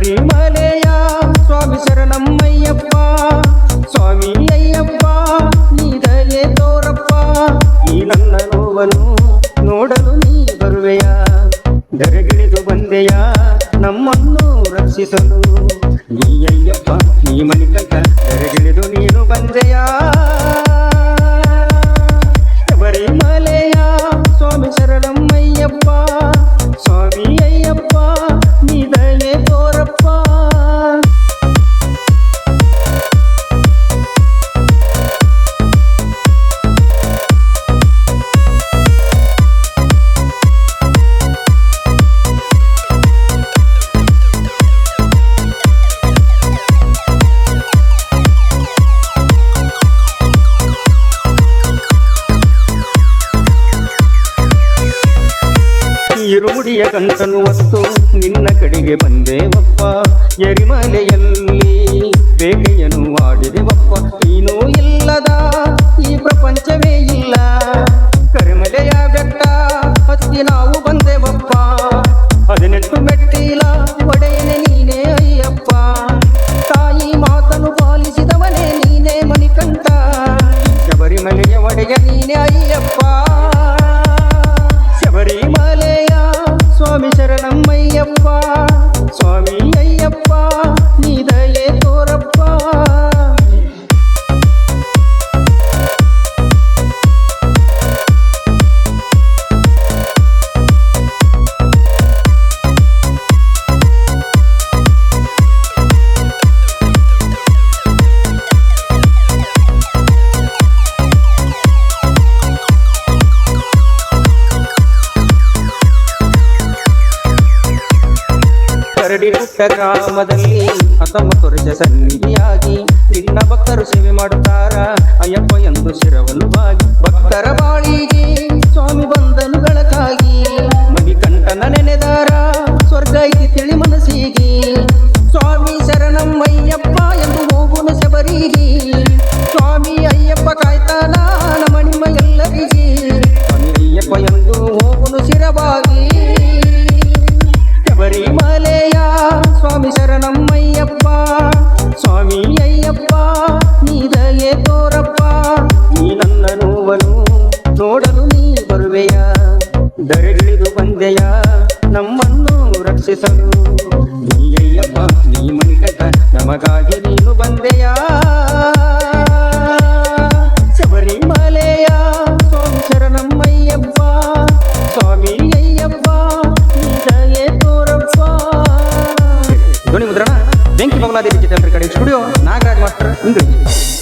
ಶಬರಿಮಲೆಯ ಸ್ವಾಮಿ ಶರಣಮ್ಮಯ್ಯಪ್ಪ, ಸ್ವಾಮಿ ಅಯ್ಯಪ್ಪ ನೀದಯೆ ತೋರಪ್ಪ. ಈ ನನ್ನ ನೋವನ್ನು ನೋಡಲು ನೀ ಬರುವೆಯ, ಧರೆಗಿಳಿದು ಬಂದೆಯ ನಮ್ಮನ್ನು ರಕ್ಷಿಸಲು. ನೀ ಅಯ್ಯಪ್ಪ ನೀ ಮಣಿಕಂಠ, ಧರೆಗಿಳಿದು ನೀನು ಬಂದೆಯ. ಶಬರಿಮಲೆಯ ಸ್ವಾಮಿ ಶರಣಮ್ಮಯ್ಯಪ್ಪ, ಸ್ವಾಮಿ ಅಯ್ಯಪ್ಪ ನೀದಯೆ ತೋರಪ್ಪ. ಇರುಮುಡಿಯ ಕಂಠನು ಹೊತ್ತು ನಿನ್ನ ಕಡೆಗೆ ಬಂದೇವಪ್ಪ, ಎರಿಮಲೆಯಲ್ಲಿ ಬೇಗೆಯನ್ನು ಆಡಿದೆವಪ್ಪ. ನೀನು ಇಲ್ಲದ ಈ ಪ್ರಪಂಚವೇ ಇಲ್ಲ, ಕರಿಮಲೆಯ ಬೆಟ್ಟ ಹತ್ತಿ ನಾವು ಬಂದೆವಪ್ಪ. 18 ಮೆಟ್ಟಿಲ ಒಡೆಯನೆ ನೀನೇ ಅಯ್ಯಪ್ಪ, ತಾಯಿ ಮಾತನು ಪಾಲಿಸಿದವನೇ ನೀನೇ ಮಣಿಕಂಠ. ಶಬರಿಮಲೆಯ ಒಡೆಯ ನೀನೇ ಅಯ್ಯಪ್ಪ. ಶಬರಿಮಲೆಯ ಸ್ವಾಮಿ ಶರಣಮ್ಮಯ್ಯಪ್ಪ, ಸ್ವಾಮಿ ಅಯ್ಯಪ್ಪ ನೀದಯೆ ತೋರಪ್ಪ. ಕರಡಿಗುಟ್ಟ ಗ್ರಾಮದಲ್ಲಿ 19 ವರ್ಷ ಸನ್ನಿಧಿಯಾಗಿ ನಿನ್ನ ಭಕ್ತರು ಸೇವೆ ಮಾಡುತ್ತಾರ ಅಯ್ಯಪ್ಪ ಎಂದು ಶಿರವನ್ನು ಬಾಗಿ. ಭಕ್ತರ ಬಾಳಿಗೆ ಸ್ವಾಮಿ ಬಂದನು ಬೆಳಕಾಗಿ, ಮಣಿಕಂಠನ ನೆನೆದಾರ ಸ್ವರ್ಗ ಐತಿ ತಿಳಿ ಮನಸ್ಸಿಗೆ. ಸ್ವಾಮಿ ಶರಣಮ್ಮಯ್ಯಪ್ಪ ಎಂದು ಹೋಗುನು ಶಬರಿಗೆ, ಸ್ವಾಮಿ ಅಯ್ಯಪ್ಪ ಕಾಯ್ತಾನ ನಮಣಿಮ ಎಲ್ಲರಿಗೆ. ಸ್ವಾಮಿ ಅಯ್ಯಪ್ಪ ಎಂದು ಹೋಗುನು ಶಿರವಾಗಿ. ಶಬರಿಮಲೆಯ ಸ್ವಾಮಿ ಶರಣಮ್ಮಯ್ಯಪ್ಪ, ಸ್ವಾಮಿ ಅಯ್ಯಪ್ಪ ನೀದಯೆ ತೋರಪ್ಪ. ಈ ನನ್ನ ನೋವನ್ನು ನೋಡಲು ನೀ ಬರುವೆಯ, ಧರೆಗಿಳಿದು ಬಂದೆಯ ನಮ್ಮನ್ನು ರಕ್ಷಿಸಲು. ನೀ ಅಯ್ಯಪ್ಪ ನೀ ಮಣಿಕಂಠ, ನಮಗಾಗಿ ನೀನು ಬಂದೆಯ. ಶಬರಿಮಲೆಯ ಸ್ವಾಮಿ ಶರಣಮ್ಮಯ್ಯಪ್ಪ, ಸ್ವಾಮಿ ಅಯ್ಯಪ್ಪ ನೀದಯೆ ತೋರಪ್ಪ. ಧ್ವನಿ ಮುದ್ರಣ ಬೆಂಕಿ ಬಂಗ್ಲಾದೇವಿ digital recording studio, Nagaraj master, English.